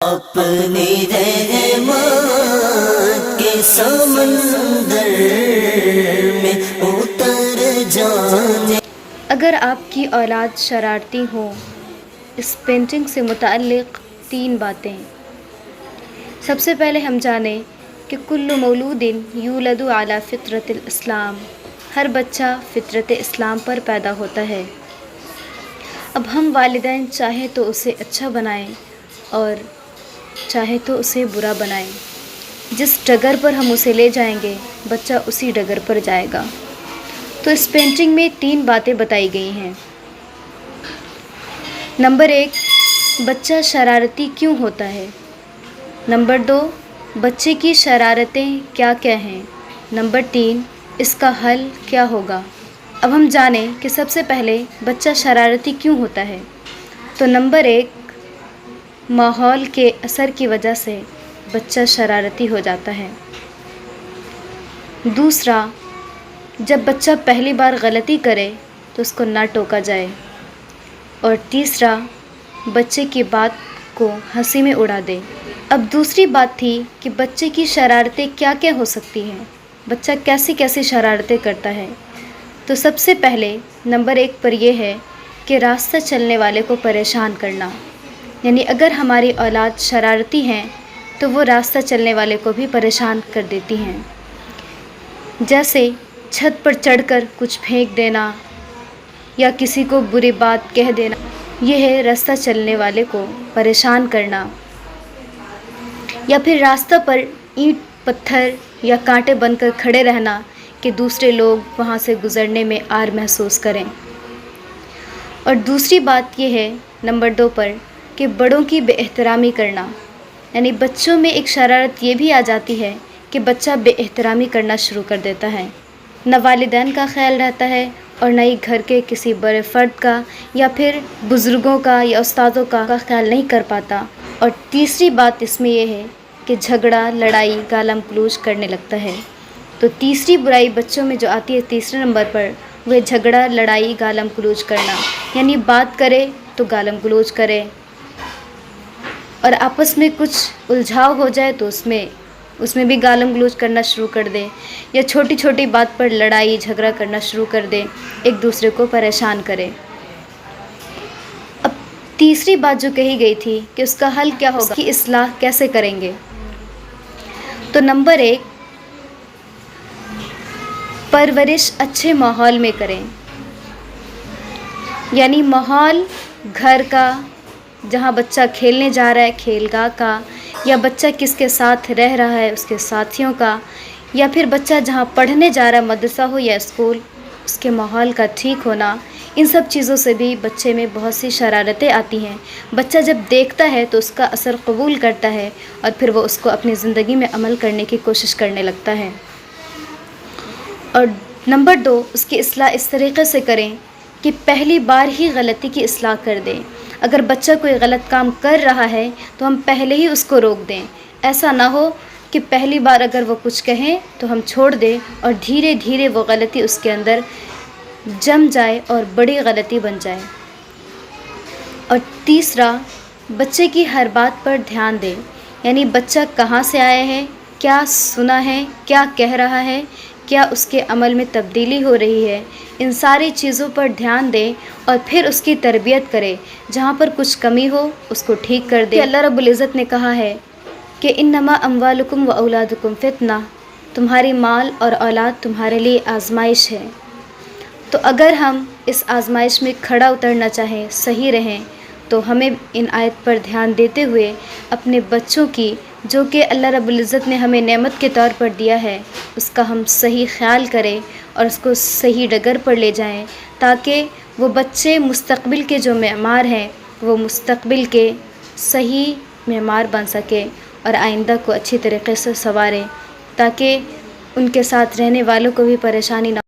اپنی رحمت کے سمندر میں اتر جانے۔ اگر آپ کی اولاد شرارتی ہو، اس پینٹنگ سے متعلق 3 باتیں۔ سب سے پہلے ہم جانیں کہ کل مولود یولد علی فطرت الاسلام، ہر بچہ فطرت اسلام پر پیدا ہوتا ہے۔ اب ہم والدین چاہے تو اسے اچھا بنائیں اور چاہے تو اسے برا بنائیں، جس ڈگر پر ہم اسے لے جائیں گے بچہ اسی ڈگر پر جائے گا۔ تو اس پینٹنگ میں 3 باتیں بتائی گئی ہیں۔ نمبر 1، بچہ شرارتی کیوں ہوتا ہے؟ نمبر 2، بچے کی شرارتیں کیا کیا ہیں؟ نمبر 3، اس کا حل کیا ہوگا؟ اب ہم جانیں کہ سب سے پہلے بچہ شرارتی کیوں ہوتا ہے۔ تو نمبر 1، ماحول کے اثر کی وجہ سے بچہ شرارتی ہو جاتا ہے۔ دوسرا، جب بچہ پہلی بار غلطی کرے تو اس کو نہ ٹوکا جائے۔ اور تیسرا، بچے کی بات کو ہنسی میں اڑا دے۔ اب دوسری بات تھی کہ بچے کی شرارتیں کیا کیا ہو سکتی ہیں، بچہ کیسی کیسی شرارتیں کرتا ہے۔ تو سب سے پہلے نمبر 1 پر یہ ہے کہ راستہ چلنے والے کو پریشان کرنا، یعنی اگر ہماری اولاد شرارتی ہیں تو وہ راستہ چلنے والے کو بھی پریشان کر دیتی ہیں، جیسے چھت پر چڑھ کر کچھ پھینک دینا یا کسی کو بری بات کہہ دینا، یہ ہے راستہ چلنے والے کو پریشان کرنا۔ یا پھر راستہ پر اینٹ پتھر یا کانٹے بن کر کھڑے رہنا کہ دوسرے لوگ وہاں سے گزرنے میں آر محسوس کریں۔ اور دوسری بات یہ ہے نمبر 2 پر کہ بڑوں کی بے احترامی کرنا، یعنی بچوں میں ایک شرارت یہ بھی آ جاتی ہے کہ بچہ بے احترامی کرنا شروع کر دیتا ہے، نہ والدین کا خیال رہتا ہے اور نہ ہی گھر کے کسی بڑے فرد کا یا پھر بزرگوں کا یا استادوں کا خیال نہیں کر پاتا۔ اور تیسری بات اس میں یہ ہے کہ جھگڑا، لڑائی، گالم گلوچ کرنے لگتا ہے۔ تو تیسری برائی بچوں میں جو آتی ہے تیسرے نمبر پر، وہ جھگڑا، لڑائی، گالم گلوچ کرنا، یعنی بات کرے تو گالم گلوچ کرے، اور آپس میں کچھ الجھاؤ ہو جائے تو اس میں بھی گالم گلوچ کرنا شروع کر دے، یا چھوٹی چھوٹی بات پر لڑائی جھگڑا کرنا شروع کر دے، ایک دوسرے کو پریشان کرے۔ اب تیسری بات جو کہی گئی تھی کہ اس کا حل کیا ہوگا، اس کی اصلاح کیسے کریں گے؟ تو نمبر 1، پرورش اچھے ماحول میں کریں، یعنی ماحول گھر کا، جہاں بچہ کھیلنے جا رہا ہے کھیل گاہ کا، یا بچہ کس کے ساتھ رہ رہا ہے اس کے ساتھیوں کا، یا پھر بچہ جہاں پڑھنے جا رہا ہے مدرسہ ہو یا اسکول، اس کے ماحول کا ٹھیک ہونا، ان سب چیزوں سے بھی بچے میں بہت سی شرارتیں آتی ہیں۔ بچہ جب دیکھتا ہے تو اس کا اثر قبول کرتا ہے اور پھر وہ اس کو اپنی زندگی میں عمل کرنے کی کوشش کرنے لگتا ہے۔ اور نمبر 2، اس کی اصلاح اس طریقے سے کریں کہ پہلی بار ہی غلطی کی اصلاح کر دیں۔ اگر بچہ کوئی غلط کام کر رہا ہے تو ہم پہلے ہی اس کو روک دیں، ایسا نہ ہو کہ پہلی بار اگر وہ کچھ کہیں تو ہم چھوڑ دیں اور دھیرے دھیرے وہ غلطی اس کے اندر جم جائے اور بڑی غلطی بن جائے۔ اور تیسرا، بچے کی ہر بات پر دھیان دیں، یعنی بچہ کہاں سے آیا ہے، کیا سنا ہے، کیا کہہ رہا ہے، کیا اس کے عمل میں تبدیلی ہو رہی ہے، ان ساری چیزوں پر دھیان دیں اور پھر اس کی تربیت کریں۔ جہاں پر کچھ کمی ہو اس کو ٹھیک کر دیں۔ اللہ رب العزت نے کہا ہے کہ انما اموالکم و اولادکم فتنہ، تمہاری مال اور اولاد تمہارے لیے آزمائش ہے۔ تو اگر ہم اس آزمائش میں کھڑا اترنا چاہیں، صحیح رہیں، تو ہمیں ان آیت پر دھیان دیتے ہوئے اپنے بچوں کی، جو کہ اللہ رب العزت نے ہمیں نعمت کے طور پر دیا ہے، اس کا ہم صحیح خیال کریں اور اس کو صحیح ڈگر پر لے جائیں، تاکہ وہ بچے مستقبل کے جو معمار ہیں وہ مستقبل کے صحیح معمار بن سکے اور آئندہ کو اچھی طریقے سے سنواریں، تاکہ ان کے ساتھ رہنے والوں کو بھی پریشانی نہ